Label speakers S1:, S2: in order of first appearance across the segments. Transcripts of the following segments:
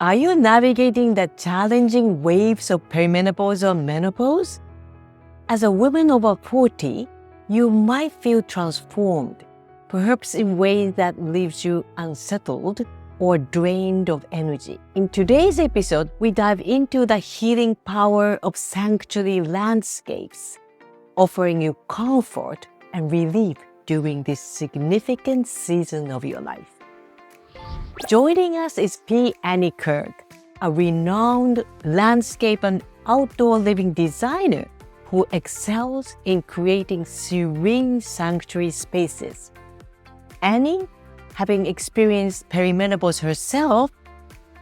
S1: Are you navigating the challenging waves of perimenopause or menopause? As a woman over 40, you might feel transformed, perhaps in ways that leaves you unsettled or drained of energy. In today's episode, we dive into the healing power of sanctuary landscapes, offering you comfort and relief during this significant season of your life. Joining us is Annie Kirk, a renowned landscape and outdoor living designer who excels in creating serene sanctuary spaces. Annie, having experienced perimenopause herself,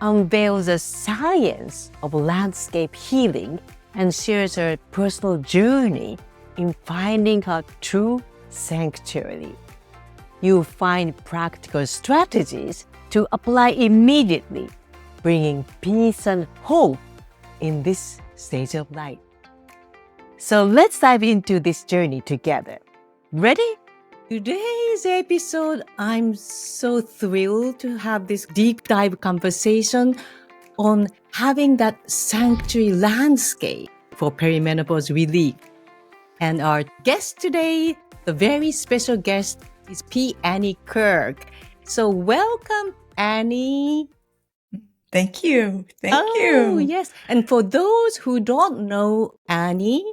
S1: unveils the science of landscape healing and shares her personal journey in finding her true sanctuary. You'll find practical strategies to apply immediately, bringing peace and hope in this stage of life. So let's dive into this journey together. Ready? Today's episode, I'm so thrilled to have this deep dive conversation on having that sanctuary landscape for perimenopause relief. And our guest today, the very special guest, is Annie Kirk. So welcome, Annie.
S2: Thank you. Thank
S1: Oh,
S2: you.
S1: yes. And for those who don't know Annie,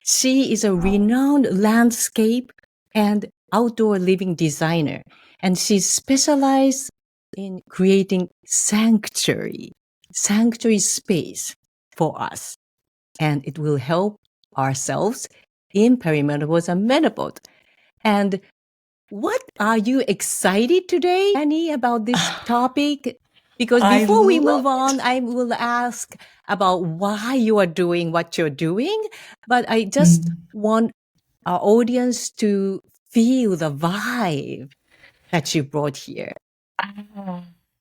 S1: she is a renowned landscape and outdoor living designer. And she's specialized in creating sanctuary space for us. And it will help ourselves in perimenopause and menopause. And what are you excited today, Annie, about this topic? Because before we move on, I will ask about why you are doing what you're doing. But I just want our audience to feel the vibe that you brought here.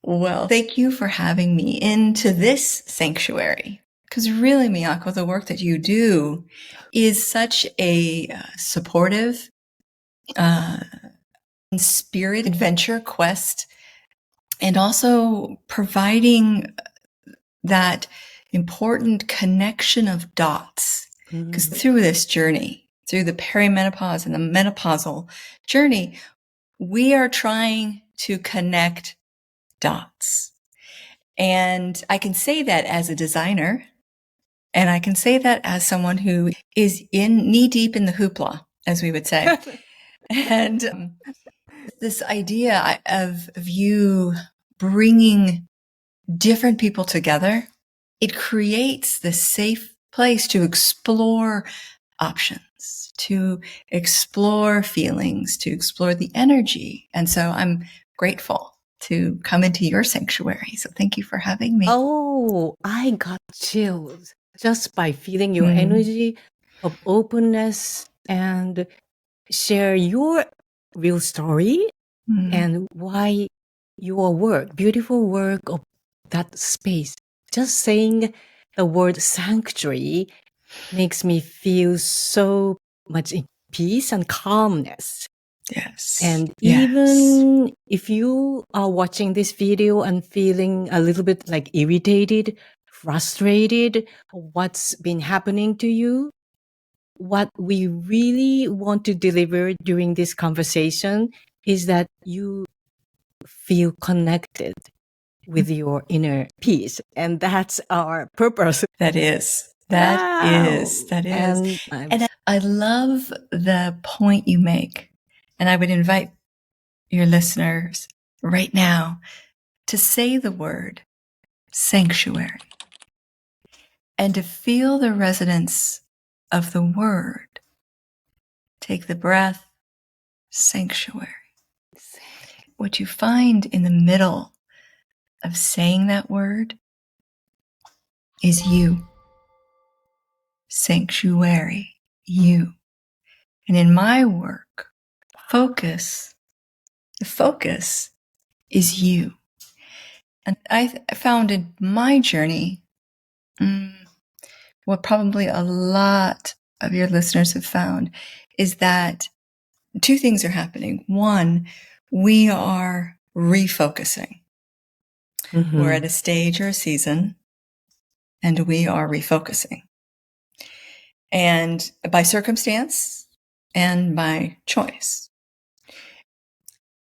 S2: Well, thank you for having me into this sanctuary. Because really, Miyako, the work that you do is such a supportive, spirit adventure quest, and also providing that important connection of dots. Because through this journey, through the perimenopause and the menopausal journey, we are trying to connect dots. And I can say that as a designer, and I can say that as someone who is knee deep in the hoopla, as we would say. And this idea of you bringing different people together, it creates this safe place to explore options, to explore feelings, to explore the energy. And so I'm grateful to come into your sanctuary. So thank you for having me.
S1: Oh, I got chills just by feeling your energy of openness and share your real story and why your work, beautiful work of that space. Just saying the word sanctuary makes me feel so much in peace and calmness.
S2: Yes.
S1: And even if you are watching this video and feeling a little bit like irritated, frustrated, what's been happening to you, what we really want to deliver during this conversation is that you feel connected with your inner peace. And that's our purpose.
S2: That is. And I love the point you make. And I would invite your listeners right now to say the word sanctuary and to feel the resonance of the word. Take the breath, sanctuary. What you find in the middle of saying that word is you. Sanctuary, you. And in my work, the focus is you. And I found in my journey, what probably a lot of your listeners have found is that two things are happening. One, we are refocusing. We're at a stage or a season, and we are refocusing. And by circumstance and by choice.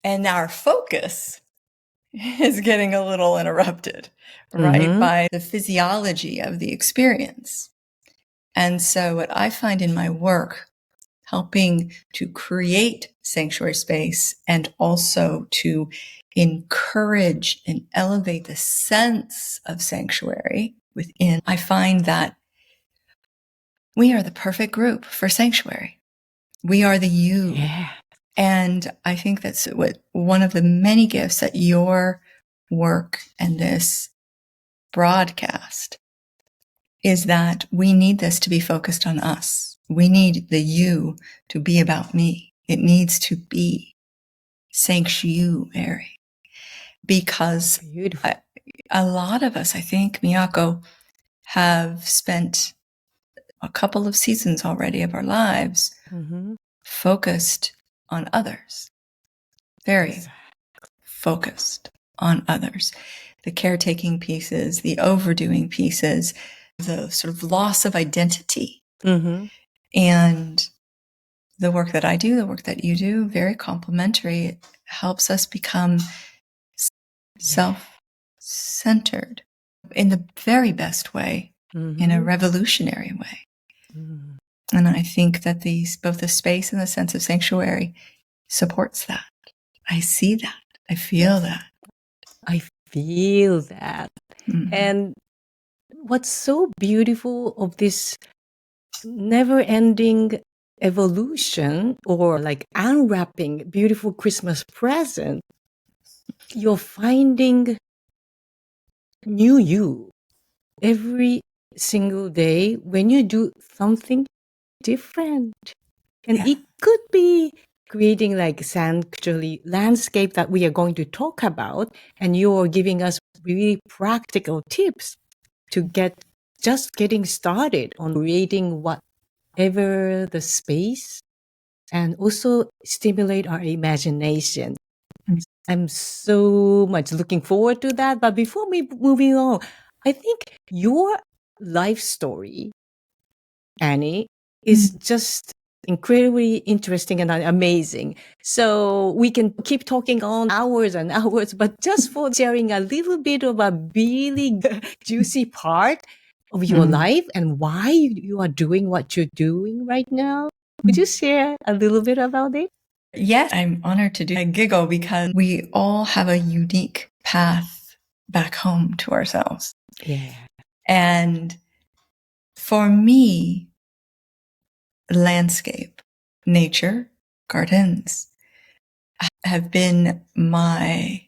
S2: And our focus is getting a little interrupted, right? By the physiology of the experience. And so what I find in my work, helping to create sanctuary space and also to encourage and elevate the sense of sanctuary within, I find that we are the perfect group for sanctuary. We are the you.
S1: Yeah.
S2: And I think that's what one of the many gifts that your work and this broadcast is, that we need this to be focused on us. We need the you to be about me. It needs to be sanctuary, because a lot of us, I think, Miyako, have spent a couple of seasons already of our lives focused on others. Very focused on others. The caretaking pieces, the overdoing pieces, the sort of loss of identity. And the work that I do, the work that you do, very complementary. It helps us become self-centered in the very best way, in a revolutionary way. And I think that both the space and the sense of sanctuary supports that. I see that. I feel that.
S1: I feel that. And what's so beautiful of this never-ending evolution, or like unwrapping beautiful Christmas present, you're finding new you every single day when you do something different. And it could be creating like sanctuary landscape that we are going to talk about, and you're giving us really practical tips to getting started on creating whatever the space, and also stimulate our imagination. I'm so much looking forward to that. But before we moving on, I think your life story, Annie, is just incredibly interesting and amazing. So we can keep talking on hours and hours, but just for sharing a little bit of a really juicy part of your life and why you are doing what you're doing right now, would you share a little bit about it?
S2: Yes, I'm honored to do. I giggle because we all have a unique path back home to ourselves.
S1: Yeah.
S2: And for me, landscape, nature, gardens have been my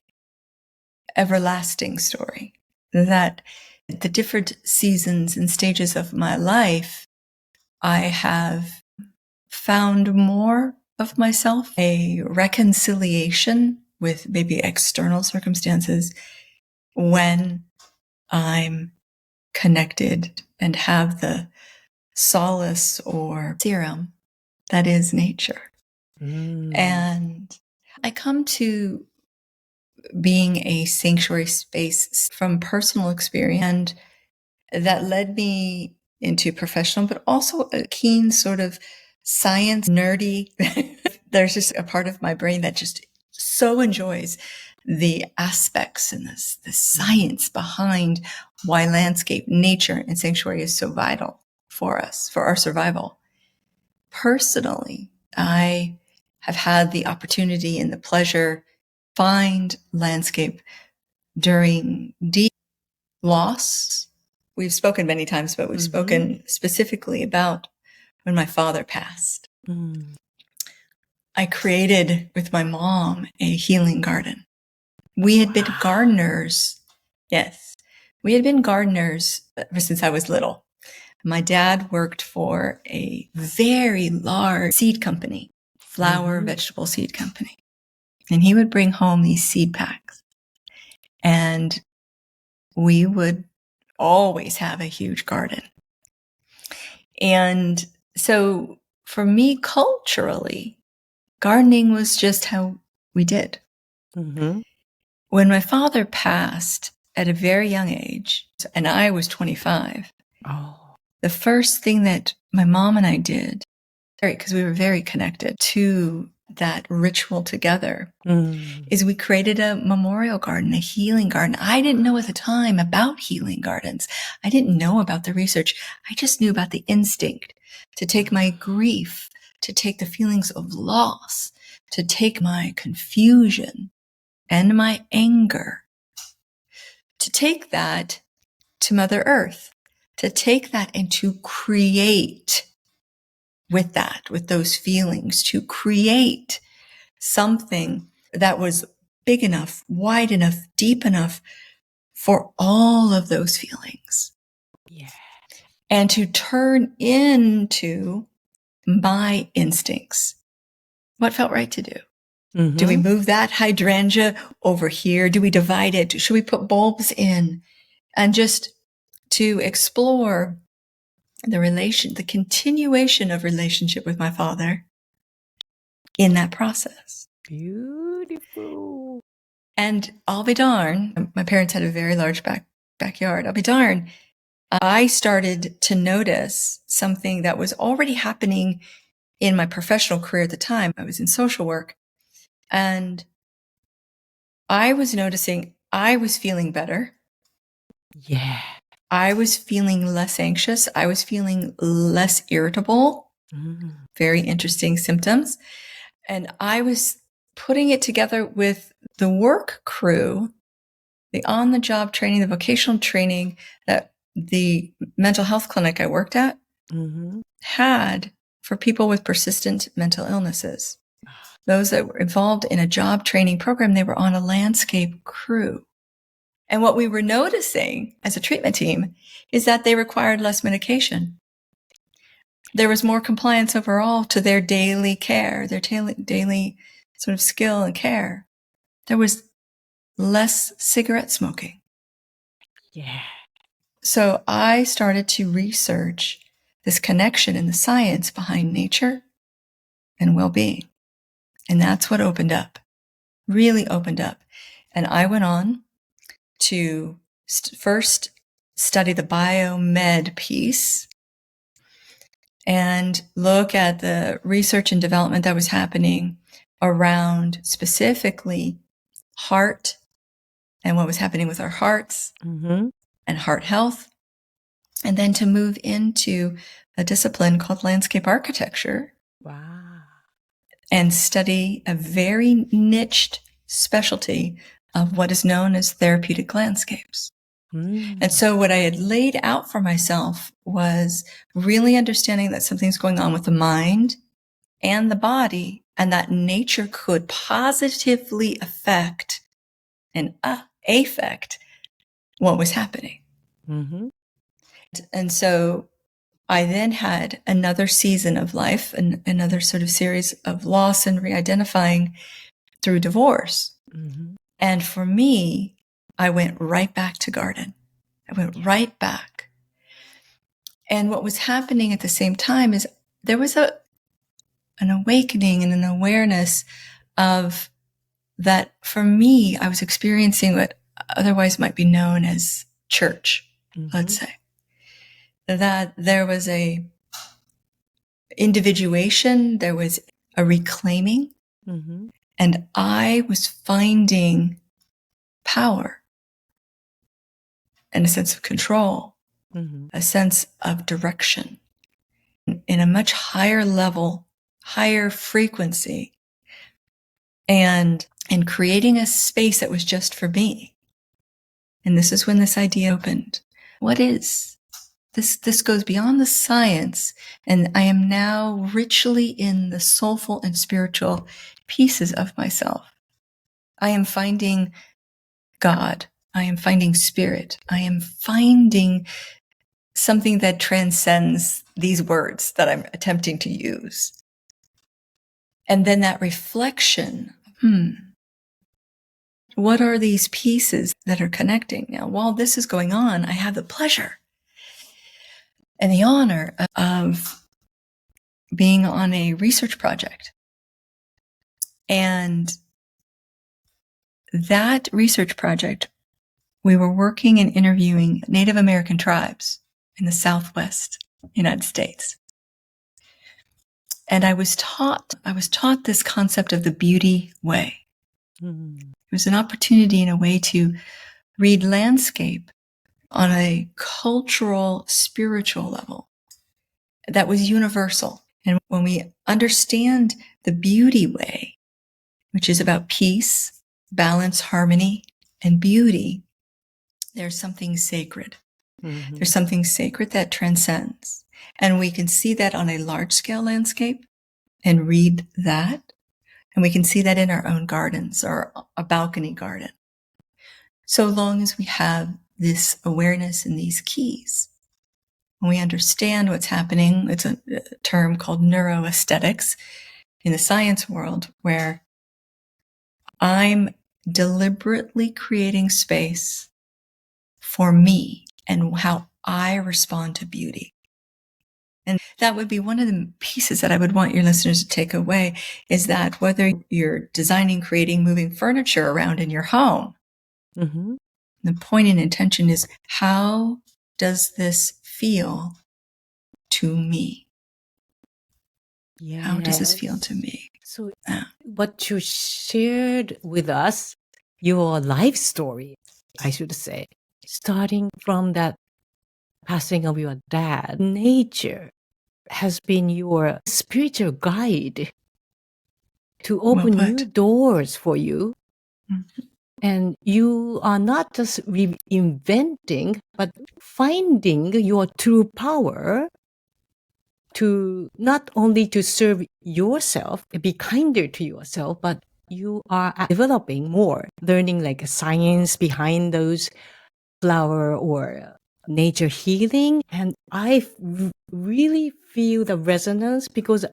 S2: everlasting story. That the different seasons and stages of my life, I have found more of myself, a reconciliation with maybe external circumstances when I'm connected and have the solace or serum that is nature. And I come to being a sanctuary space from personal experience, and that led me into professional, but also a keen sort of science nerdy. There's just a part of my brain that just so enjoys the aspects and the science behind why landscape, nature, and sanctuary is so vital for us, for our survival. Personally, I have had the opportunity and the pleasure find landscape during deep loss. We've spoken many times, but we've spoken specifically about when my father passed. I created with my mom a healing garden. We had been gardeners. Yes, we had been gardeners ever since I was little. My dad worked for a very large seed company, flower vegetable seed company. And he would bring home these seed packs. And we would always have a huge garden. And so for me, culturally, gardening was just how we did. When my father passed, at a very young age, and I was 25.
S1: Oh.
S2: The first thing that my mom and I did, because we were very connected to that ritual together, is we created a memorial garden, a healing garden. I didn't know at the time about healing gardens. I didn't know about the research. I just knew about the instinct to take my grief, to take the feelings of loss, to take my confusion and my anger, to take that to Mother Earth, to take that and to create with that, with those feelings, to create something that was big enough, wide enough, deep enough for all of those feelings.
S1: Yeah.
S2: And to turn into my instincts. What felt right to do? Do we move that hydrangea over here? Do we divide it? Should we put bulbs in? And just to explore the continuation of relationship with my father in that process.
S1: Beautiful.
S2: And I'll be darned, my parents had a very large backyard. I'll be darned, I started to notice something that was already happening in my professional career at the time. I was in social work, and I was noticing I was feeling better.
S1: Yeah.
S2: I was feeling less anxious. I was feeling less irritable. Very interesting symptoms. And I was putting it together with the work crew, the on-the-job training, the vocational training that the mental health clinic I worked at had for people with persistent mental illnesses. Those that were involved in a job training program, they were on a landscape crew. And what we were noticing as a treatment team is that they required less medication. There was more compliance overall to their daily care, their daily sort of skill and care. There was less cigarette smoking.
S1: Yeah.
S2: So I started to research this connection in the science behind nature and well-being. And that's what opened up, really opened up. And I went on to first study the biomed piece and look at the research and development that was happening around specifically heart and what was happening with our hearts and heart health. And then to move into a discipline called landscape architecture.
S1: Wow.
S2: And study a very niched specialty of what is known as therapeutic landscapes. And so what I had laid out for myself was really understanding that something's going on with the mind and the body, and that nature could positively affect and affect what was happening. And so I then had another season of life and another sort of series of loss and re-identifying through divorce. And for me, I went right back to garden. I went right back. And what was happening at the same time is there was an awakening and an awareness of that. For me, I was experiencing what otherwise might be known as church, let's say. That there was a individuation, there was a reclaiming, and I was finding power and a sense of control, a sense of direction in a much higher level, higher frequency, and creating a space that was just for me. And this is when this idea opened. What is this? This goes beyond the science, and I am now richly in the soulful and spiritual pieces of myself. I am finding God. I am finding spirit. I am finding something that transcends these words that I'm attempting to use. And then that reflection, what are these pieces that are connecting? Now, while this is going on, I have the pleasure and the honor of being on a research project. And that research project we were working and interviewing Native American tribes in the Southwest United States. And I was taught this concept of the beauty way.
S1: Mm.
S2: It was an opportunity in a way to read landscape on a cultural, spiritual level that was universal. And when we understand the beauty way, which is about peace, balance, harmony, and beauty, there's something sacred.
S1: Mm-hmm.
S2: There's something sacred that transcends. And we can see that on a large scale landscape and read that. And we can see that in our own gardens or a balcony garden. So long as we have this awareness and these keys, when we understand what's happening, it's a term called neuroaesthetics in the science world, where I'm deliberately creating space for me and how I respond to beauty. And that would be one of the pieces that I would want your listeners to take away, is that whether you're designing, creating, moving furniture around in your home,
S1: Mm-hmm.
S2: the point and intention is, how does this feel to me?
S1: Yes.
S2: How does this feel to me?
S1: So what you shared with us, your life story, I should say, starting from that passing of your dad, nature has been your spiritual guide to open
S2: Well
S1: new
S2: put.
S1: doors for you.
S2: Mhm.
S1: And you are not just reinventing, but finding your true power to not only to serve yourself, be kinder to yourself, but you are developing more, learning like science behind those flower or nature healing. And I really feel the resonance because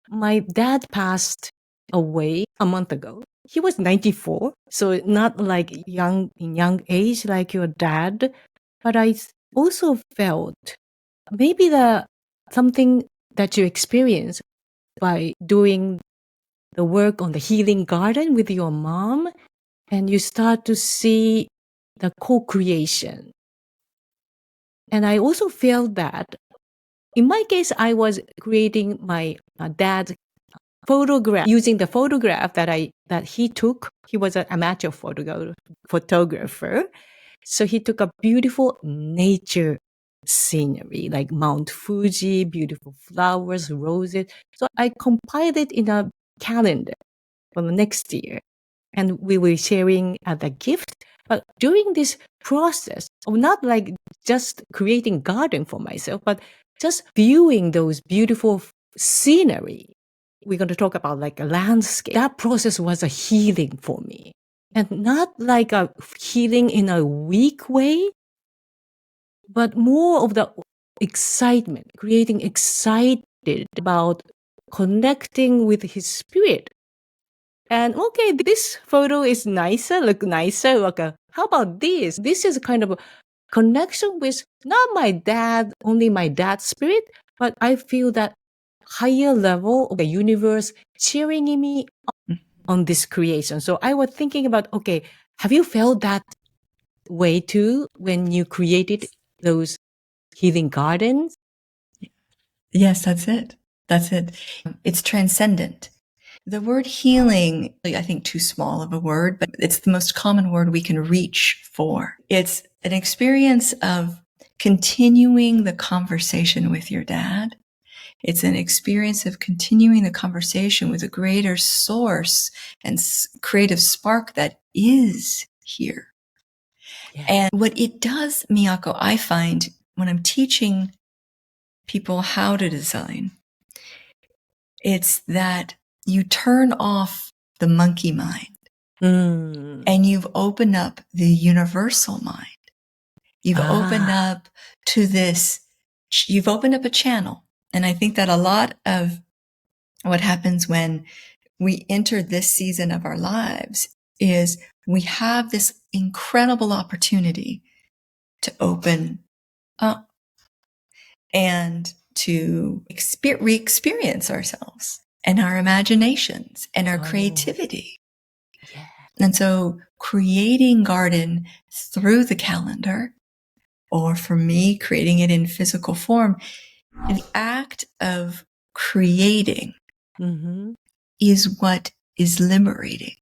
S1: my dad passed away a month ago. He was 94, so not like young age like your dad, but I also felt maybe something that you experience by doing the work on the healing garden with your mom, and you start to see the co-creation. And I also felt that in my case, I was creating my dad's photograph using the photograph that he took. He was an amateur photographer. So he took a beautiful nature scenery like Mount Fuji, beautiful flowers, roses. So I compiled it in a calendar for the next year. And we were sharing the gift. But during this process of not like just creating garden for myself, but just viewing those beautiful scenery, we're going to talk about like a landscape. That process was a healing for me. And not like a healing in a weak way, but more of the excitement, creating excited about connecting with his spirit. And okay, this photo is nicer, look nicer. Like how about this? This is kind of a connection with not my dad, only my dad's spirit, but I feel that higher level of the universe cheering me on this creation. So I was thinking about, okay, have you felt that way too when you created those healing gardens?
S2: Yes, that's it. That's it. It's transcendent. The word healing, I think too small of a word, but it's the most common word we can reach for. It's an experience of continuing the conversation with your dad. It's an experience of continuing the conversation with a greater source and creative spark that is here.
S1: Yeah.
S2: And what it does, Miyako, I find when I'm teaching people how to design, it's that you turn off the monkey mind and you've opened up the universal mind. You've opened up to this, you've opened up a channel. And I think that a lot of what happens when we enter this season of our lives is we have this incredible opportunity to open up and to re-experience ourselves and our imaginations and our creativity.
S1: Yeah.
S2: And so creating garden through the calendar, or for me, creating it in physical form, the act of creating is what is liberating.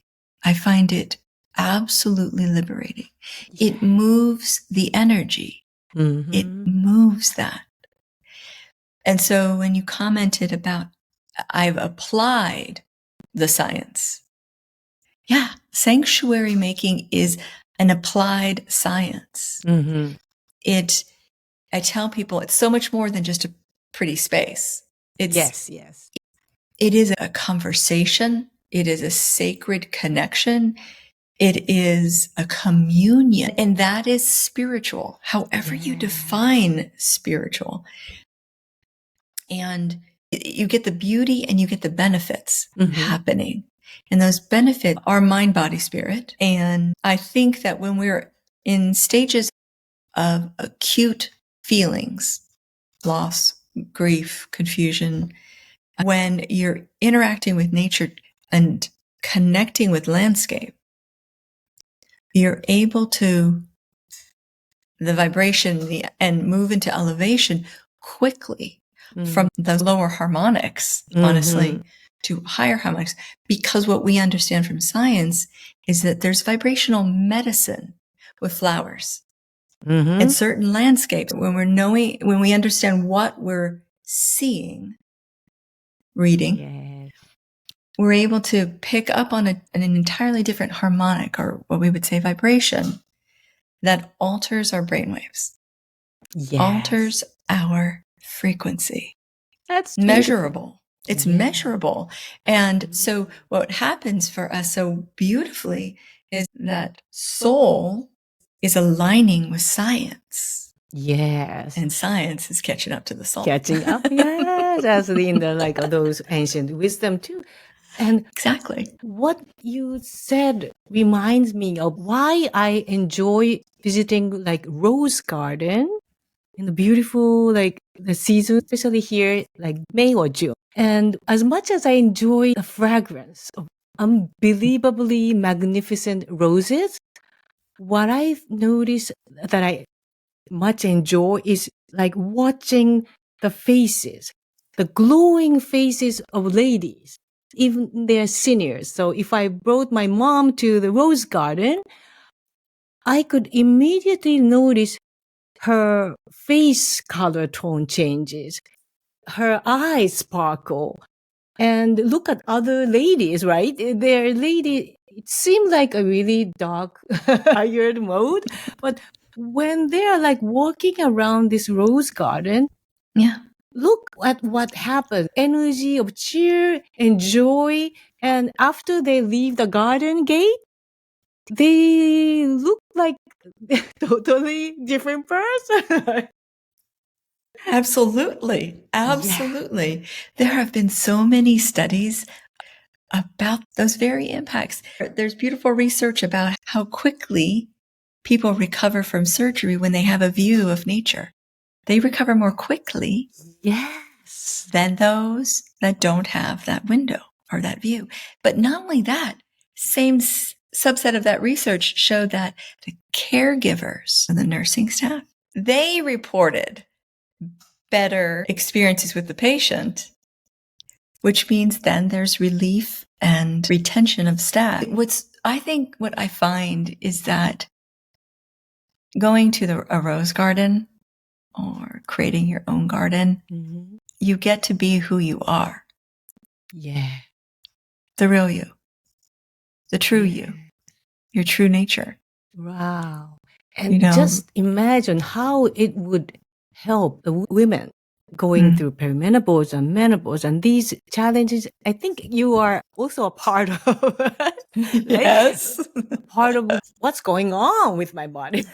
S2: I find it absolutely liberating.
S1: Yeah.
S2: It moves the energy. It moves that. And so when you commented about, I've applied the science. Yeah, sanctuary making is an applied science. I tell people it's so much more than just a pretty space.
S1: Yes.
S2: It is a conversation. It is a sacred connection. It is a communion, and that is spiritual, however you define spiritual. And you get the beauty and you get the benefits happening. And those benefits are mind, body, spirit. And I think that when we're in stages of acute feelings, loss, grief, confusion, when you're interacting with nature and connecting with landscape, you're able to the vibration and move into elevation quickly from the lower harmonics, honestly, to higher harmonics. Because what we understand from science is that there's vibrational medicine with flowers and certain landscapes. When we understand what we're seeing, reading, we're able to pick up on an entirely different harmonic, or what we would say vibration, that alters our brainwaves, alters our frequency.
S1: That's
S2: measurable. It's measurable. And so what happens for us so beautifully is that soul is aligning with science.
S1: Yes.
S2: And science is catching up to the soul.
S1: Catching up, yes, as in the like those ancient wisdom too. And
S2: exactly
S1: what you said reminds me of why I enjoy visiting like rose garden in the beautiful like the season, especially here like May or June. And as much as I enjoy the fragrance of unbelievably magnificent roses, what I've noticed that I much enjoy is like watching the faces, the glowing faces of ladies, even they're seniors. So if I brought my mom to the rose garden, I could immediately notice her face color tone changes, her eyes sparkle, and look at other ladies, right? Their lady, it seemed like a really dark, tired mode, but when they are like walking around this rose garden, look at what happened. Energy of cheer and joy. And after they leave the garden gate, they look like a totally different person.
S2: Absolutely. There have been so many studies about those very impacts. There's beautiful research about how quickly people recover from surgery when they have a view of nature. They recover more quickly than those that don't have that window or that view. But not only that, same subset of that research showed that the caregivers and the nursing staff, they reported better experiences with the patient, which means then there's relief and retention of staff. What I find is that going to a rose garden or creating your own garden, you get to be who you are.
S1: Yeah.
S2: The real you. The true you. Your true nature.
S1: Wow. And just imagine how it would help the women going through perimenopause and menopause and these challenges. I think you are also a part of
S2: Yes.
S1: part of what's going on with my body.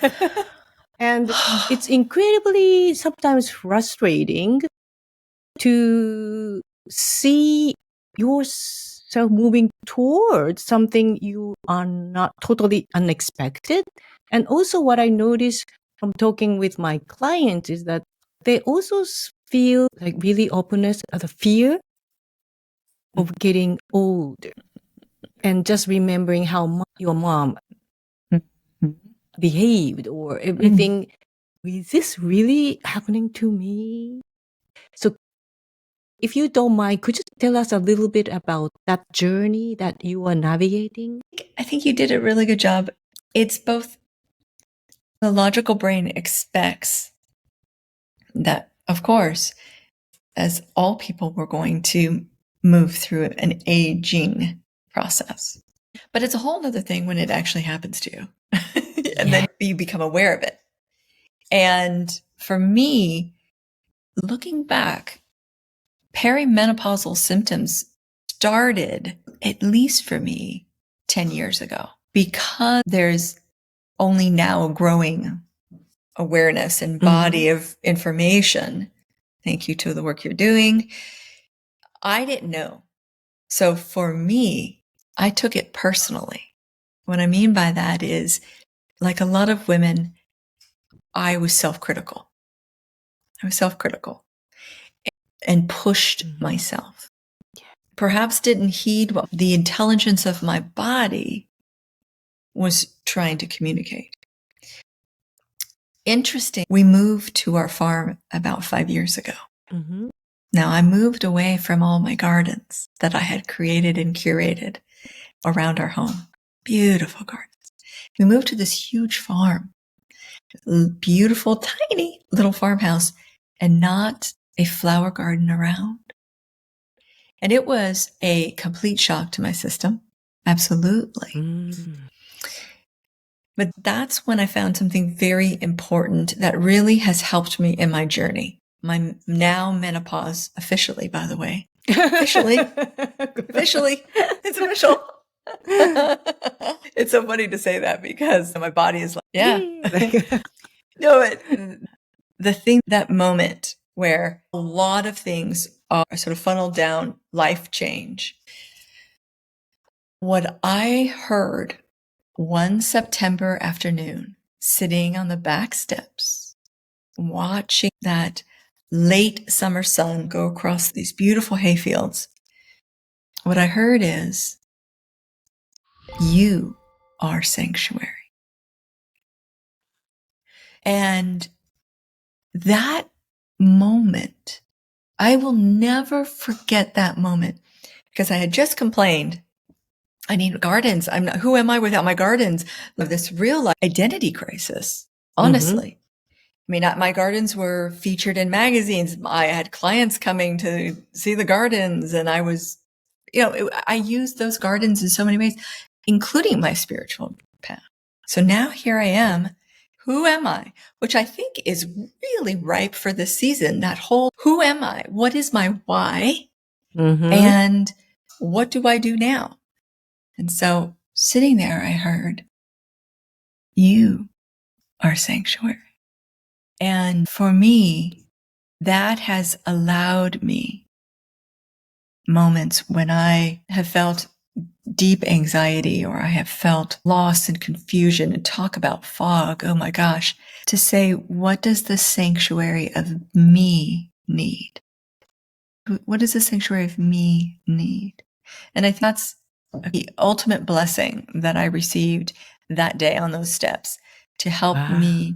S1: And it's incredibly sometimes frustrating to see yourself moving towards something you are not totally unexpected. And also what I notice from talking with my clients is that they also feel like really openness at the fear of getting older and just remembering how your mom
S2: Mhm.
S1: behaved or everything. Is this really happening to me? So if you don't mind, could you tell us a little bit about that journey that you are navigating?
S2: I think you did a really good job. It's both the logical brain expects that, of course, as all people, we're going to move through an aging process. But it's a whole other thing when it actually happens to you. And then you become aware of it. And for me, looking back, perimenopausal symptoms started, at least for me, 10 years ago, because there's only now a growing awareness and body of information. Thank you to the work you're doing. I didn't know. So for me, I took it personally. What I mean by that is, like a lot of women, I was self-critical. And pushed myself. Perhaps didn't heed what the intelligence of my body was trying to communicate. Interesting. We moved to our farm about 5 years ago. Now, I moved away from all my gardens that I had created and curated around our home. Beautiful gardens. We moved to this huge farm, beautiful, tiny little farmhouse, and not a flower garden around. And it was a complete shock to my system. Absolutely. But that's when I found something very important that really has helped me in my journey. My now menopause, officially, by the way. Officially. It's official. It's so funny to say that because my body is like, yeah. No, the thing, that moment where a lot of things are sort of funneled down, life change. What I heard one September afternoon, sitting on the back steps, watching that late summer sun go across these beautiful hayfields, what I heard is, you are sanctuary. And that moment, I will never forget that moment, because I had just complained, I need gardens. Who am I without my gardens? Of this real life identity crisis, honestly. I mean, my gardens were featured in magazines. I had clients coming to see the gardens, and I was, I used those gardens in so many ways, including my spiritual path. So now here I am. Who am I? Which I think is really ripe for this season. That whole, who am I? What is my why? And what do I do now? And so sitting there, I heard, you are sanctuary. And for me, that has allowed me moments when I have felt deep anxiety, or I have felt lost and confusion, and talk about fog. Oh my gosh. To say, what does the sanctuary of me need? What does the sanctuary of me need? And I think that's the ultimate blessing that I received that day on those steps, to help me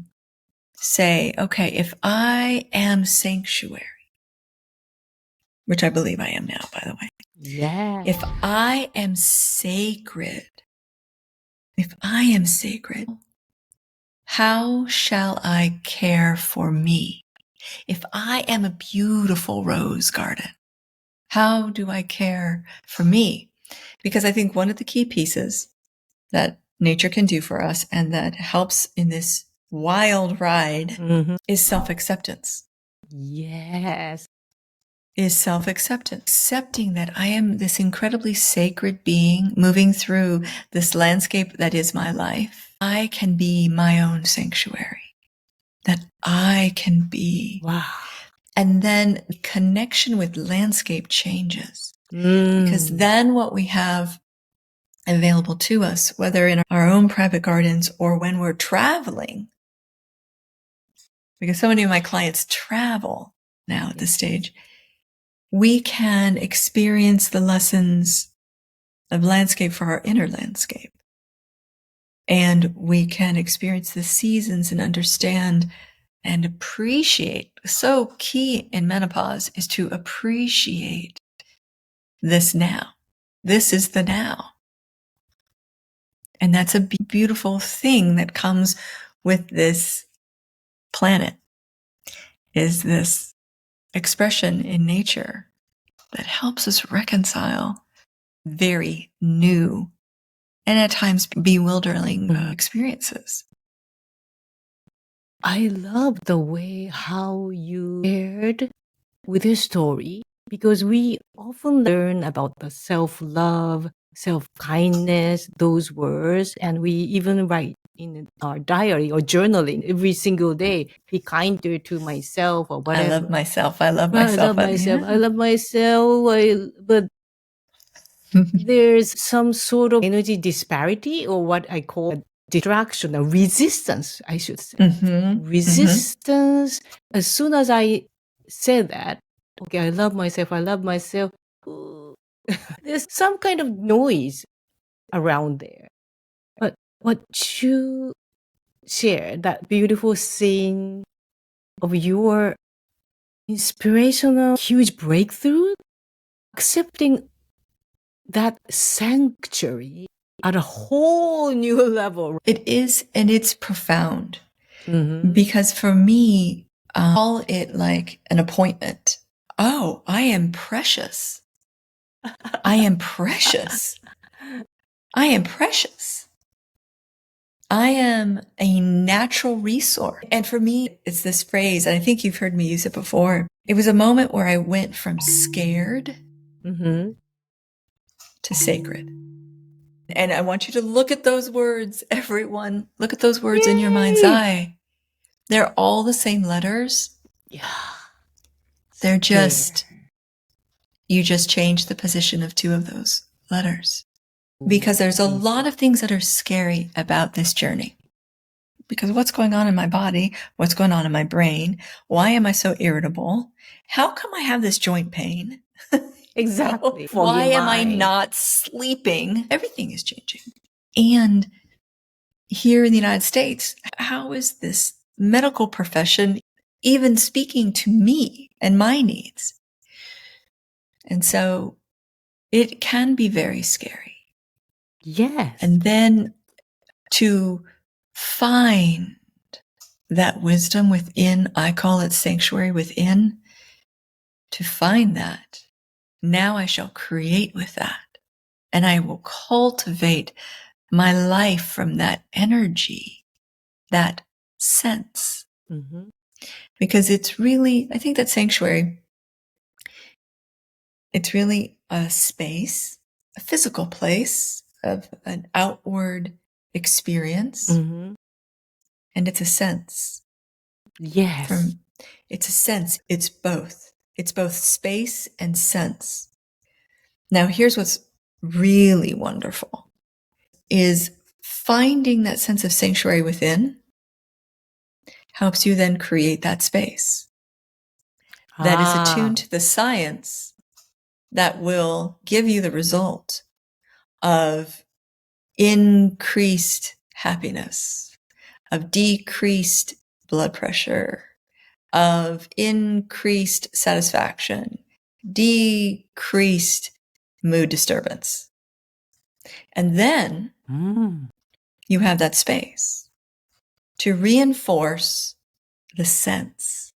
S2: say, okay, if I am sanctuary, which I believe I am now, by the way.
S1: Yeah.
S2: If I am sacred, how shall I care for me? If I am a beautiful rose garden, how do I care for me? Because I think one of the key pieces that nature can do for us, and that helps in this wild ride, is self-acceptance.
S1: Yes.
S2: Is self-acceptance. Accepting that I am this incredibly sacred being moving through this landscape that is my life. I can be my own sanctuary. That I can be.
S1: Wow.
S2: And then connection with landscape changes. Because then what we have available to us, whether in our own private gardens or when we're traveling, because so many of my clients travel now at this stage, we can experience the lessons of landscape for our inner landscape. And we can experience the seasons and understand and appreciate. So key in menopause is to appreciate this now. This is the now. And that's a beautiful thing that comes with this planet, is this expression in nature that helps us reconcile very new and at times bewildering experiences.
S1: I love the way how you shared with your story, because we often learn about the self-love, self-kindness, those words, and we even write in our diary or journaling every single day, be kinder to myself or whatever.
S2: I love myself. I love
S1: Right,
S2: myself.
S1: I love myself. But there's some sort of energy disparity, or what I call a distraction, a resistance, I should say. Resistance. As soon as I said that, okay, I love myself, there's some kind of noise around there. But what you shared, that beautiful scene of your inspirational, huge breakthrough, accepting that sanctuary at a whole new level.
S2: It is, and it's profound. Because for me, I call it like an appointment. Oh, I am precious. I am precious. I am precious. I am a natural resource. And for me, it's this phrase, and I think you've heard me use it before. It was a moment where I went from scared to sacred. And I want you to look at those words, everyone. Look at those words in your mind's eye. They're all the same letters.
S1: Yeah.
S2: They're just, you just change the position of two of those letters. Because there's a lot of things that are scary about this journey. Because what's going on in my body? What's going on in my brain? Why am I so irritable? How come I have this joint pain?
S1: Exactly.
S2: Why am I not sleeping? Everything is changing. And here in the United States, how is this medical profession even speaking to me and my needs? And so it can be very scary.
S1: Yes.
S2: And then to find that wisdom within, I call it sanctuary within, to find that, now I shall create with that. And I will cultivate my life from that energy, that sense. Because it's really, I think that sanctuary, it's really a space, a physical place of an outward experience. And it's a sense.
S1: Yes.
S2: It's a sense. It's both. It's both space and sense. Now, here's what's really wonderful is finding that sense of sanctuary within helps you then create that space that is attuned to the science that will give you the result of increased happiness, of decreased blood pressure, of increased satisfaction, decreased mood disturbance. And then you have that space to reinforce the sense.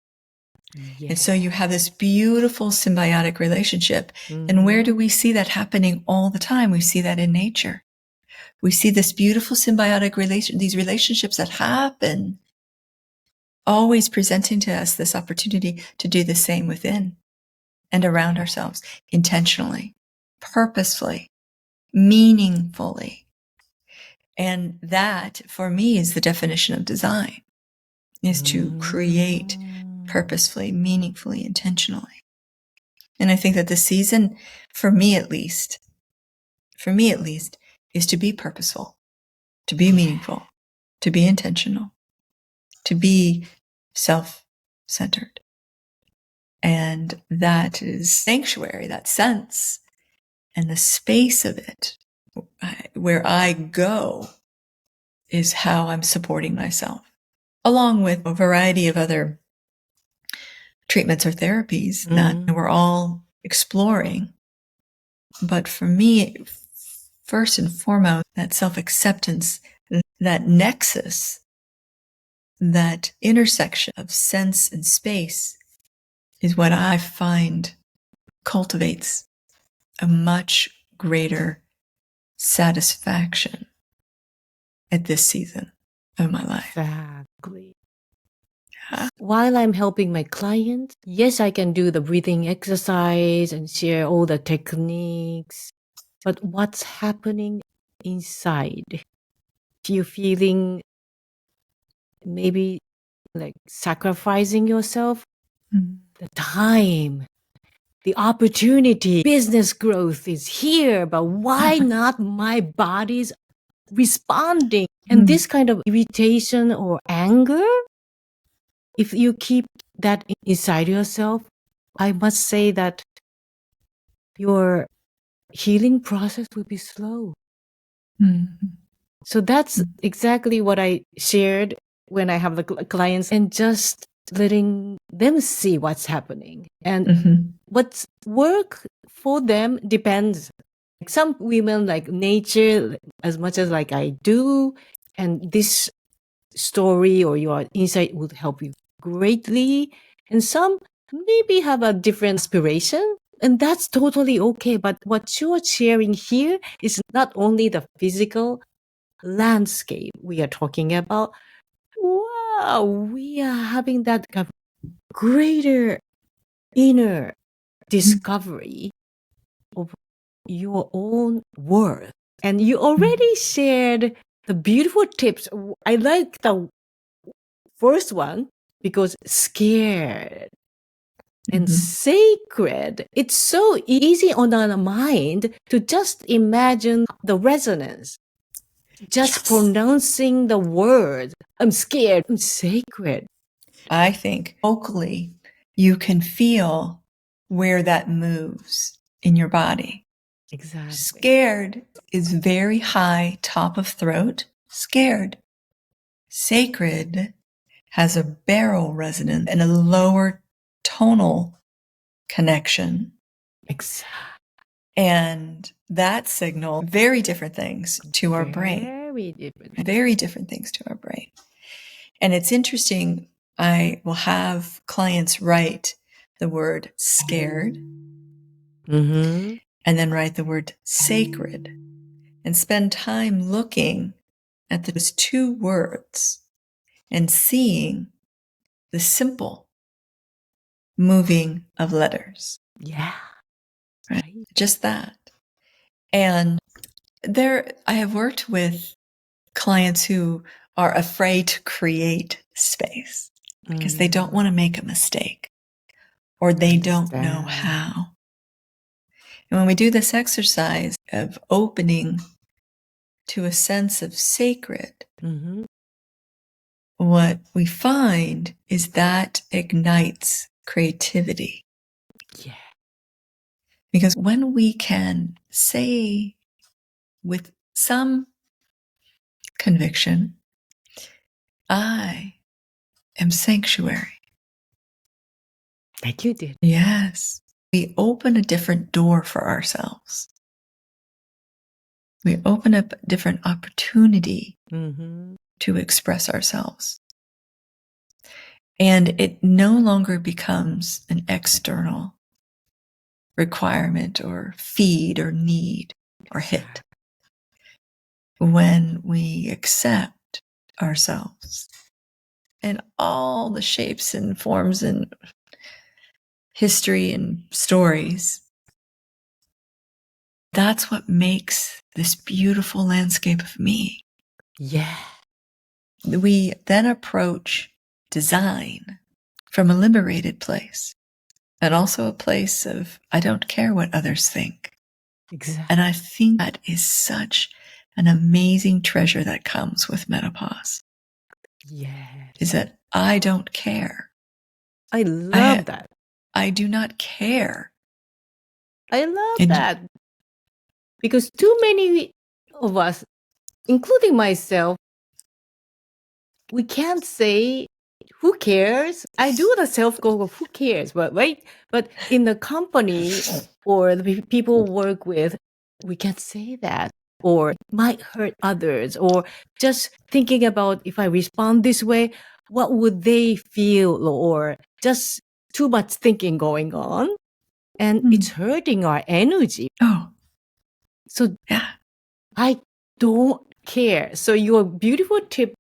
S2: Yes. And so you have this beautiful symbiotic relationship. And where do we see that happening all the time? We see that in nature. We see this beautiful symbiotic these relationships that happen, always presenting to us this opportunity to do the same within and around ourselves, intentionally, purposefully, meaningfully. And that, for me, is the definition of design, is to create purposefully, meaningfully, intentionally. And I think that the season, for me at least, is to be purposeful, to be meaningful, to be intentional, to be self-centered. And that is sanctuary, that sense, and the space of it, where I go is how I'm supporting myself, along with a variety of other treatments or therapies that we're all exploring. But for me, first and foremost, that self-acceptance, that nexus, that intersection of sense and space is what I find cultivates a much greater satisfaction at this season of my life.
S1: Exactly.
S2: Yeah.
S1: While I'm helping my clients, yes, I can do the breathing exercise and share all the techniques. But what's happening inside? If you're feeling maybe like sacrificing yourself, the time, the opportunity, business growth is here, but why not my body's responding? And this kind of irritation or anger, if you keep that inside yourself, I must say that your healing process will be slow. So that's exactly what I shared when I have the clients, and just letting them see what's happening. And what's work for them depends. Some women like nature as much as like I do, and this story or your insight would help you greatly. And some maybe have a different aspiration, and that's totally okay. But what you're sharing here is not only the physical landscape we are talking about. Wow, we are having that kind of greater inner discovery of your own worth. And you already shared the beautiful tips. I like the first one because scared and sacred. It's so easy on our mind to just imagine the resonance. Just pronouncing the word, I'm scared, I'm sacred.
S2: I think vocally you can feel where that moves in your body.
S1: Exactly.
S2: Scared is very high, top of throat, scared. Sacred has a barrel resonance and a lower tonal connection.
S1: Exactly.
S2: And that signal very different things to our brain. Very different things to our brain. And it's interesting, I will have clients write the word scared and then write the word sacred and spend time looking at those two words and seeing the simple moving of letters.
S1: Yeah.
S2: Right? Just that. And I have worked with clients who are afraid to create space because they don't want to make a mistake or they don't know how. And when we do this exercise of opening to a sense of sacred, what we find is that ignites creativity.
S1: Yeah.
S2: Because when we can say with some conviction, I am sanctuary.
S1: Like you did.
S2: Yes. We open a different door for ourselves. We open up a different opportunity to express ourselves. And it no longer becomes an external requirement or feed or need or hit. When we accept ourselves in all the shapes and forms and history and stories, that's what makes this beautiful landscape of me.
S1: Yeah.
S2: We then approach design from a liberated place and also a place of, I don't care what others think.
S1: Exactly.
S2: And I think that is such an amazing treasure that comes with menopause.
S1: Yes.
S2: Is that I don't care.
S1: I love that.
S2: I do not care.
S1: I love that. Because too many of us, including myself, we can't say who cares. I do the self goal of who cares, but right? But in the company or the people work with, we can't say that, or might hurt others, or just thinking about if I respond this way, what would they feel, or just too much thinking going on, and it's hurting our energy.
S2: Oh,
S1: So
S2: yeah.
S1: I don't care. So your beautiful tip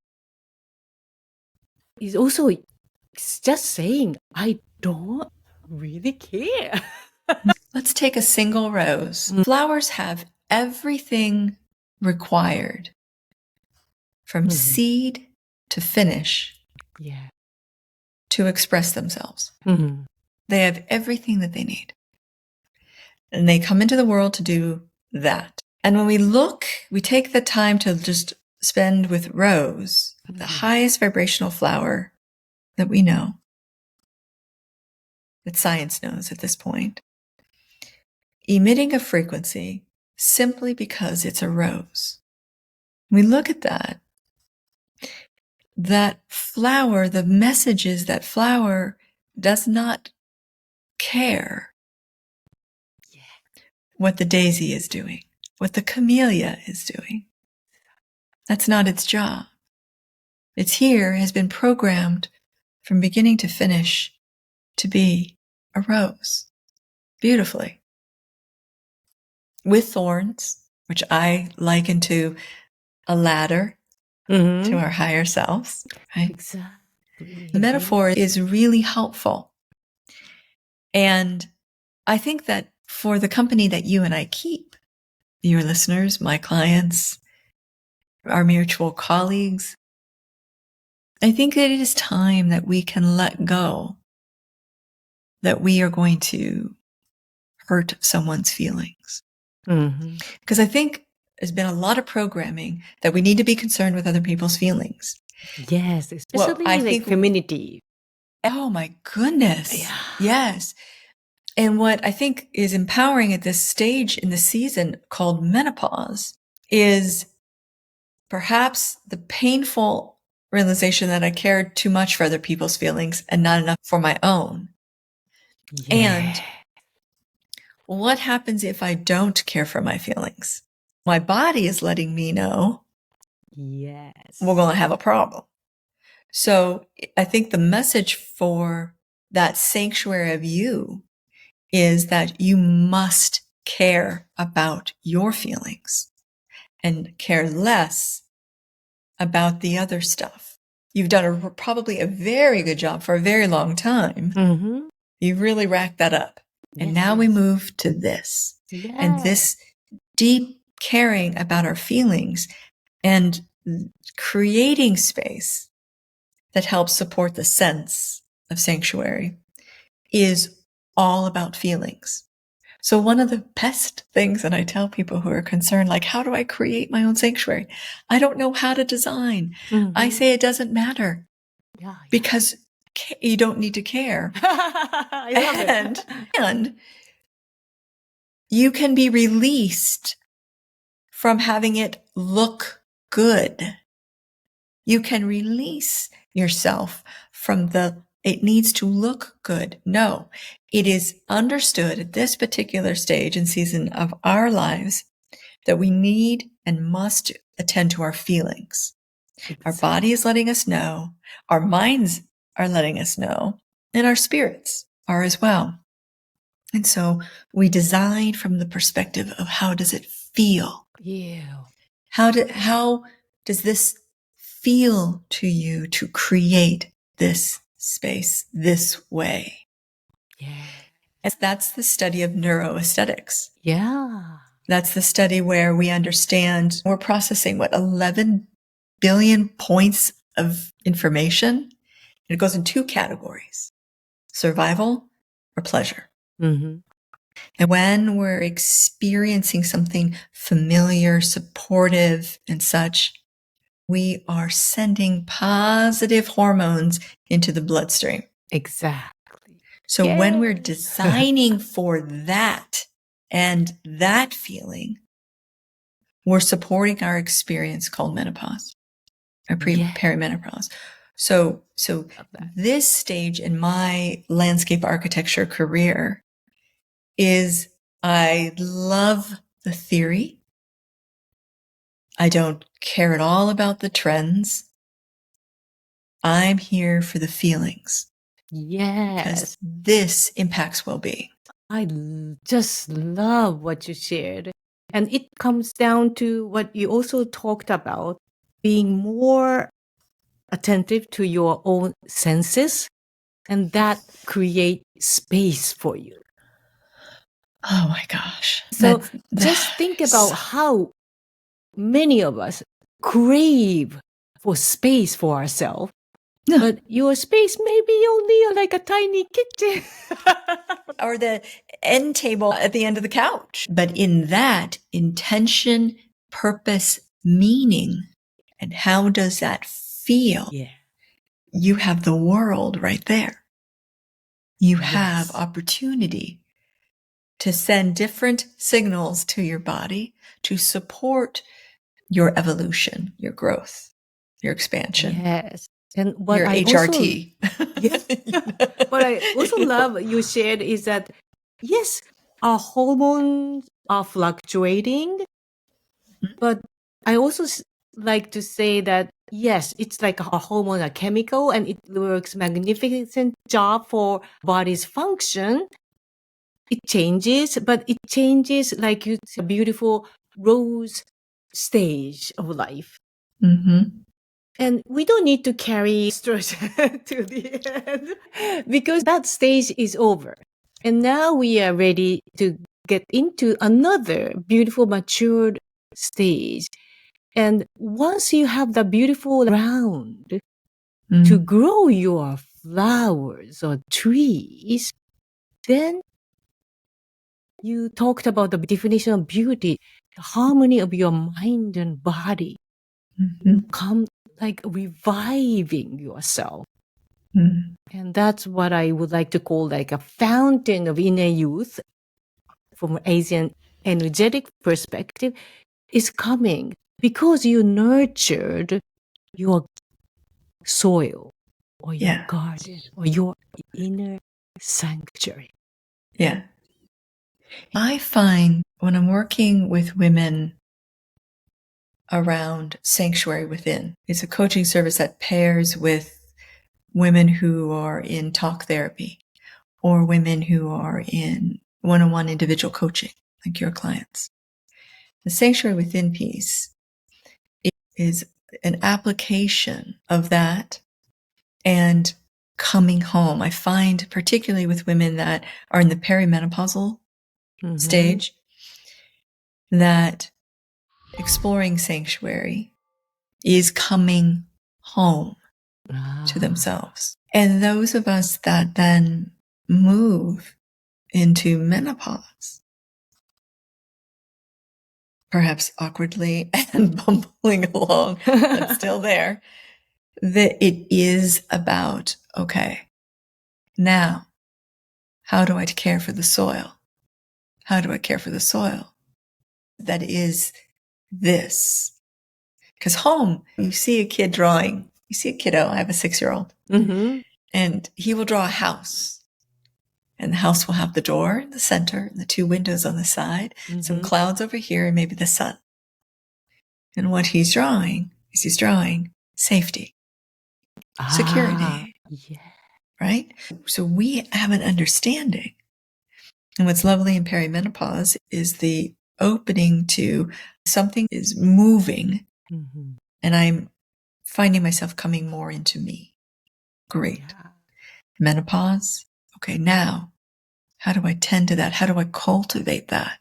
S1: is also just saying, I don't really care.
S2: Let's take a single rose. Flowers have everything required from seed to finish
S1: Yeah.
S2: to express themselves.
S1: Mm-hmm.
S2: They have everything that they need. And they come into the world to do that. And when we look, we take the time to just spend with rose, the highest vibrational flower that we know, that science knows at this point, emitting a frequency simply because it's a rose. We look at that flower, the messages that flower does not care what the daisy is doing, what the camellia is doing. That's not its job. Its here has been programmed from beginning to finish to be a rose, beautifully, with thorns, which I liken to a ladder to our higher selves, right?
S1: Exactly.
S2: The metaphor is really helpful. And I think that for the company that you and I keep, your listeners, my clients, our mutual colleagues, I think that it is time that we can let go that we are going to hurt someone's feelings. Because I think there's been a lot of programming that we need to be concerned with other people's feelings.
S1: Yes, especially
S2: I
S1: like
S2: think
S1: femininity.
S2: Oh my goodness.
S1: Yeah.
S2: Yes. And what I think is empowering at this stage in the season called menopause is perhaps the painful realization that I cared too much for other people's feelings and not enough for my own.
S1: Yeah.
S2: And what happens if I don't care for my feelings? My body is letting me know
S1: Yes.
S2: we're going to have a problem. So I think the message for that sanctuary of you is that you must care about your feelings and care less about the other stuff. You've done probably a very good job for a very long time. You've really racked that up. And now we move to this. And this deep caring about our feelings and creating space that helps support the sense of sanctuary is all about feelings. So one of the best things that I tell people who are concerned, like, how do I create my own sanctuary? I don't know how to design. I say it doesn't matter because you don't need to care. And you can be released from having it look good. You can release yourself from it needs to look good. No, it is understood at this particular stage and season of our lives that we need and must attend to our feelings. Our body is letting us know, our minds are letting us know, and our spirits are as well. And so we design from the perspective of how does it feel? How does this feel to you to create this space this way? And that's the study of neuroaesthetics. That's the study where we understand we're processing 11 billion points of information. It goes in two categories: survival or pleasure. And when we're experiencing something familiar, supportive, and such, we are sending positive hormones into the bloodstream.
S1: Exactly.
S2: So when we're designing for that and that feeling, we're supporting our experience called menopause. or perimenopause. So
S1: Love that.
S2: this stage in my landscape architecture career is I love the theory. I don't care at all about the trends. I'm here for the feelings because
S1: Yes.
S2: this impacts well-being.
S1: I just love what you shared. And it comes down to what you also talked about, being more attentive to your own senses, and that create space for you.
S2: Oh my gosh.
S1: So just think about how many of us crave for space for ourselves,
S2: No.
S1: but your space may be only like a tiny kitchen.
S2: Or the end table at the end of the couch. But in that intention, purpose, meaning, and how does that feel?
S1: Yeah.
S2: You have the world right there. You have
S1: Yes.
S2: opportunity to send different signals to your body to support your evolution, your growth, your expansion,
S1: Yes. And what
S2: your
S1: I also
S2: HRT.
S1: what I also love you shared is that yes, our hormones are fluctuating, but I also like to say that yes, it's like a hormone, a chemical, and it works magnificent job for body's function. It changes, but it changes like you a beautiful rose stage of life.
S2: Mm-hmm.
S1: And we don't need to carry estrogen to the end because that stage is over. And now we are ready to get into another beautiful matured stage. And once you have the beautiful ground to grow your flowers or trees, then you talked about the definition of beauty, the harmony of your mind and body.
S2: Mm-hmm.
S1: Come like reviving yourself.
S2: Mm-hmm.
S1: And that's what I would like to call like a fountain of inner youth from Asian energetic perspective is coming because you nurtured your soil or your
S2: Yeah.
S1: garden or your inner sanctuary.
S2: Yeah. I find when I'm working with women around Sanctuary Within, it's a coaching service that pairs with women who are in talk therapy or women who are in one-on-one individual coaching, like your clients. The Sanctuary Within piece is an application of that and coming home. I find, particularly with women that are in the perimenopausal stage, that exploring sanctuary is coming home to themselves. And those of us that then move into menopause, perhaps awkwardly and bumbling along, but still there, that it is about, okay, now, how do I care for the soil? How do I care for the soil? That is this. Because home, you see a kid drawing, you see a kiddo, I have a 6-year-old, and he will draw a house. And the house will have the door in the center and the 2 windows on the side, some clouds over here, and maybe the sun. And what he's drawing is he's drawing safety, security, right? So we have an understanding. And what's lovely in perimenopause is the opening to something is moving, and I'm finding myself coming more into me. Great. Menopause. Okay, now, how do I tend to that? How do I cultivate that?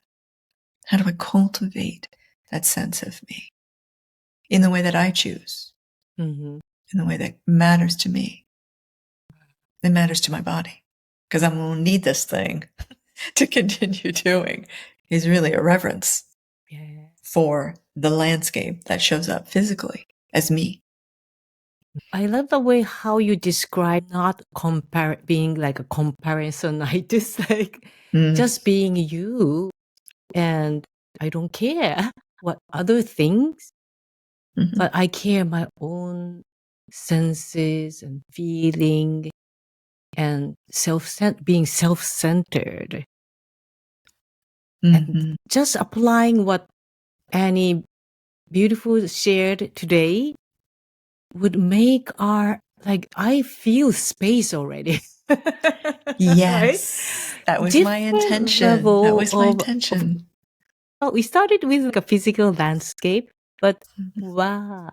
S2: How do I cultivate that sense of me in the way that I choose, in the way that matters to me, that matters to my body? Because I'm going to need this thing to continue doing is really a reverence for the landscape that shows up physically as me.
S1: I love the way how you describe not being like a comparisonitis, like just being you, and I don't care what other things but I care my own senses and feeling and being self-centered. And just applying what Annie Beautiful shared today would make I feel space already.
S2: Yes.
S1: Right?
S2: That was my
S1: Different
S2: intention.
S1: level
S2: That was my
S1: of
S2: intention.
S1: we started with like a physical landscape, but wow,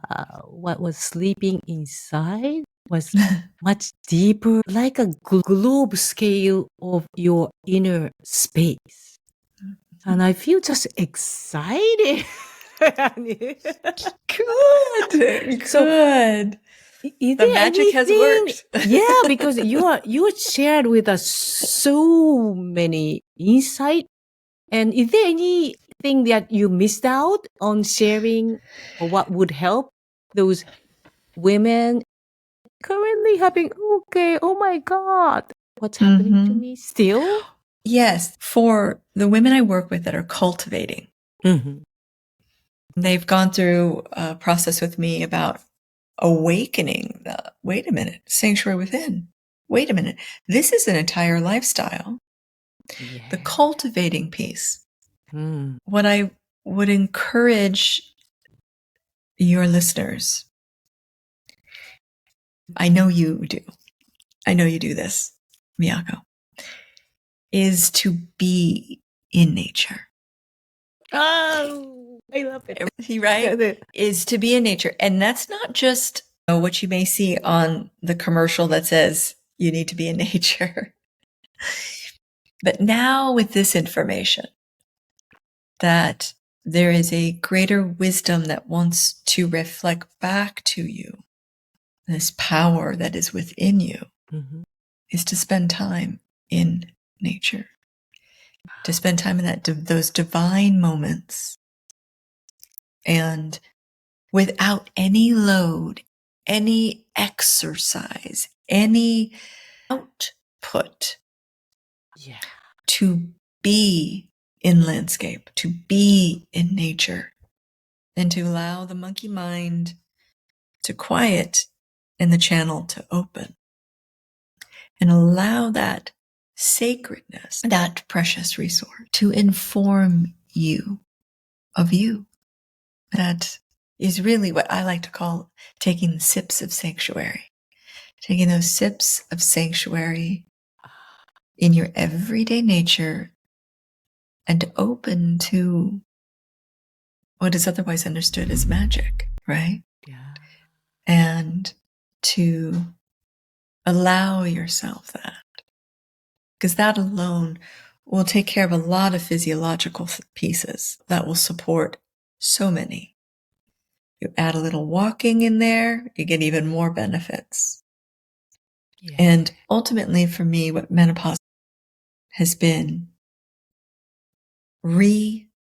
S1: what was sleeping inside was much deeper, like a globe scale of your inner space. And I feel just excited.
S2: Good.
S1: So,
S2: Good.
S1: is
S2: The
S1: there
S2: magic has
S1: anything?
S2: worked.
S1: Yeah, because you shared with us so many insight. And is there anything that you missed out on sharing, or what would help those women currently having, okay, oh my God, what's happening to me still?
S2: Yes. For the women I work with that are cultivating, they've gone through a process with me about awakening wait a minute, sanctuary within. Wait a minute. This is an entire lifestyle.
S1: Yeah.
S2: The cultivating piece.
S1: Mm.
S2: What I would encourage your listeners, I know you do. I know you do this, Miyako, is to be in nature.
S1: Oh, I love it.
S2: Right? Is to be in nature. And that's not just what you may see on the commercial that says you need to be in nature. But now with this information, that there is a greater wisdom that wants to reflect back to you, this power that is within you, is to spend time in nature, to spend time in those divine moments, and without any load, any exercise, any output.
S1: Yeah.
S2: To be in landscape, to be in nature, and to allow the monkey mind to quiet and the channel to open, and allow that sacredness, that precious resource, to inform you of you. That is really what I like to call taking sips of sanctuary. Taking those sips of sanctuary in your everyday nature and open to what is otherwise understood as magic, right?
S1: Yeah.
S2: And to allow yourself that. Because that alone will take care of a lot of physiological pieces that will support so many. You add a little walking in there, you get even more benefits. Yeah. And ultimately for me, what menopause has been reminding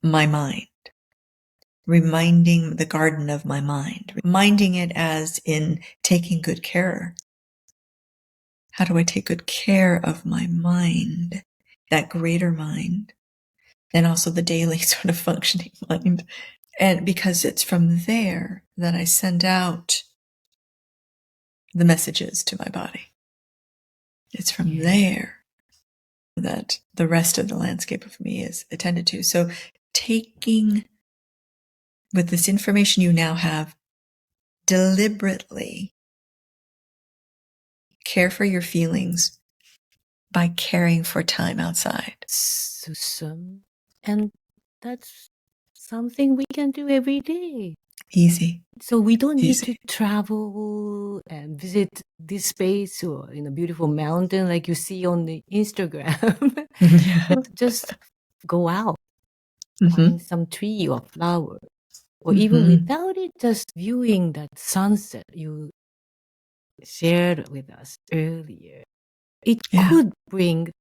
S2: my mind, reminding the garden of my mind, reminding it as in taking good care. How do I take good care of my mind, that greater mind, and also the daily sort of functioning mind? And because it's from there that I send out the messages to my body. It's from there that the rest of the landscape of me is attended to. So taking, with this information you now have, deliberately care for your feelings by caring for time outside.
S1: Awesome. And that's something we can do every day.
S2: Easy.
S1: So we don't need to travel and visit this space or in a beautiful mountain like you see on the Instagram. Just go out, find some tree or flower, or even without it, just viewing that sunset you shared with us earlier. It could bring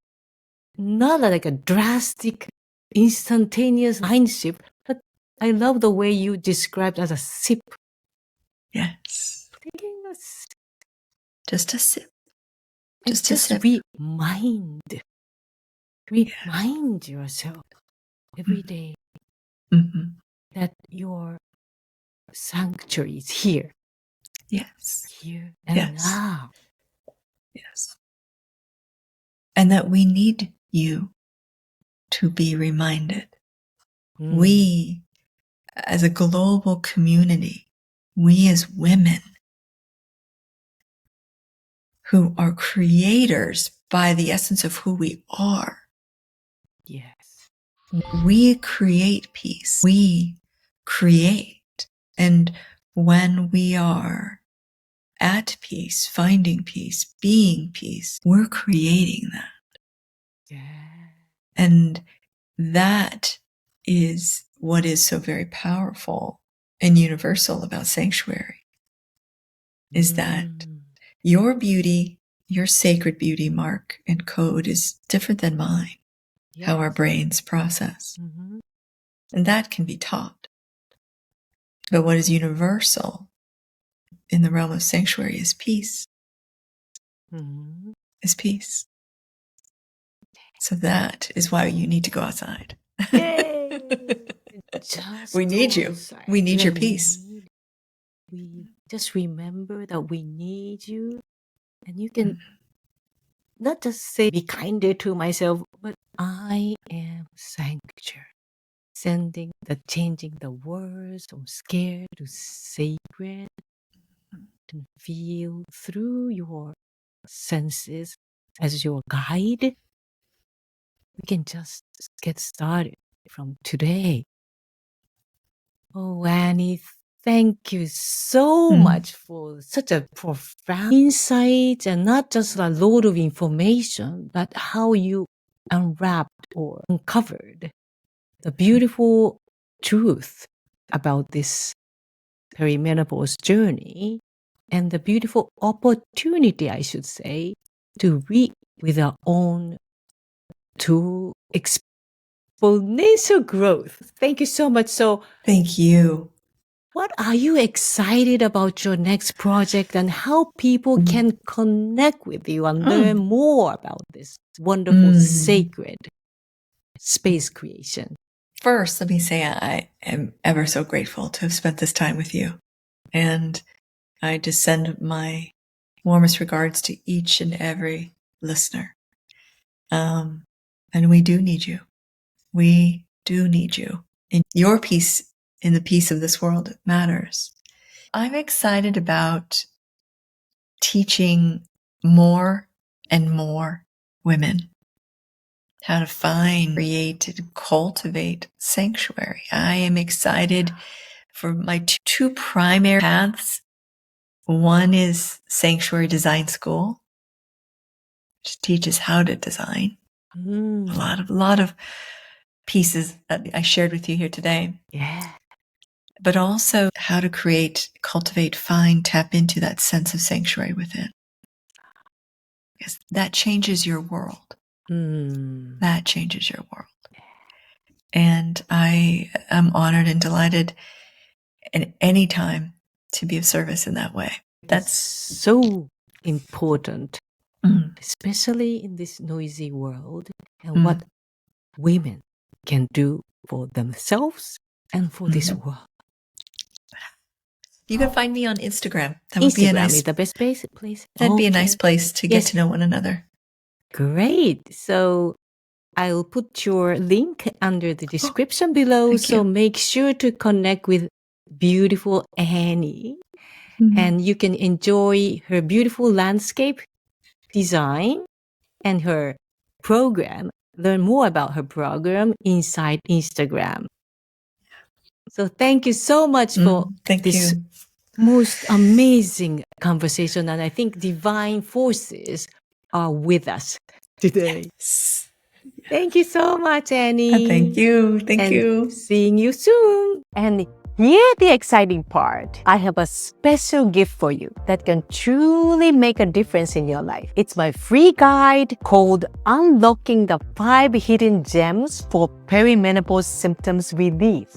S1: not like a drastic, instantaneous mind shift, but I love the way you described as a sip.
S2: Yes.
S1: Taking a sip.
S2: Just a sip.
S1: Just remind yourself every day. that your sanctuary is here.
S2: Yes.
S1: Here and now.
S2: Yes. And that we need you to be reminded. We, as a global community, we as women who are creators by the essence of who we are.
S1: Yes.
S2: We create peace. We create. And when we are at peace, finding peace, being peace, we're creating that.
S1: Yeah.
S2: And that is what is so very powerful and universal about sanctuary, is that your beauty, your sacred beauty mark and code is different than mine, how our brains process. And that can be taught. But what is universal in the realm of sanctuary is peace. Is peace. So that is why you need to go outside.
S1: Yay!
S2: We need you. We need your peace.
S1: We just remember that we need you. And you can not just say, be kinder to myself, but I am sanctuary. Changing the words from scared to sacred, to feel through your senses as your guide. We can just get started from today. Oh, Annie, thank you so much for such a profound insight, and not just a load of information, but how you unwrapped or uncovered the beautiful truth about this perimenopause journey, and the beautiful opportunity, I should say, to read with our own to exponential growth. Thank you so much. So,
S2: thank you.
S1: What are you excited about your next project, and how people can connect with you and learn more about this wonderful sacred space creation?
S2: First, let me say I am ever so grateful to have spent this time with you. And I just send my warmest regards to each and every listener. And we do need you. We do need you. And your peace in the peace of this world matters. I'm excited about teaching more and more women how to find, create, and cultivate sanctuary. I am excited for my two primary paths. One is Sanctuary Design School, which teaches how to design. A lot of pieces that I shared with you here today.
S1: Yeah.
S2: But also how to create, cultivate, find, tap into that sense of sanctuary within. Because that changes your world. That changes your world. And I am honored and delighted at any time to be of service in that way.
S1: That's so important, especially in this noisy world, and what women can do for themselves and for this world.
S2: You can find me on Instagram. That would be
S1: is the best place.
S2: That'd be a nice place to get to know one another.
S1: Great. So I'll put your link under the description below. So make sure to connect with beautiful Annie, and you can enjoy her beautiful landscape design and her program. Learn more about her program inside Instagram. So thank you so much for this most amazing conversation. And I think divine forces are with us today.
S2: Yes.
S1: Thank you so much, Annie.
S2: Thank you. Thank you.
S1: Seeing you soon. And here's the exciting part. I have a special gift for you that can truly make a difference in your life. It's my free guide called Unlocking the 5 Hidden Gems for Perimenopause Symptoms Relief.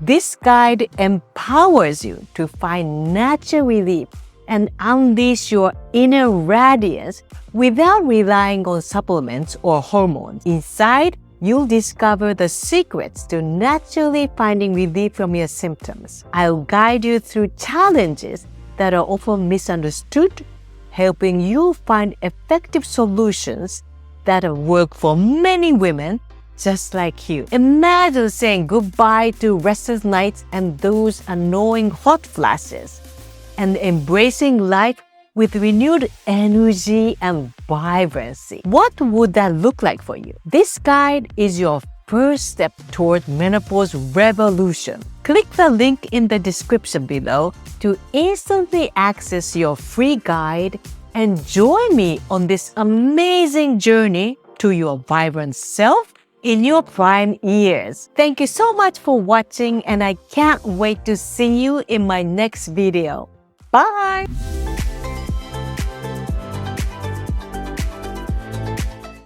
S1: This guide empowers you to find natural relief and unleash your inner radiance without relying on supplements or hormones. Inside, you'll discover the secrets to naturally finding relief from your symptoms. I'll guide you through challenges that are often misunderstood, helping you find effective solutions that work for many women just like you. Imagine saying goodbye to restless nights and those annoying hot flashes, and embracing life with renewed energy and vibrancy. What would that look like for you? This guide is your first step toward menopause revolution. Click the link in the description below to instantly access your free guide and join me on this amazing journey to your vibrant self in your prime years. Thank you so much for watching, and I can't wait to see you in my next video. Bye!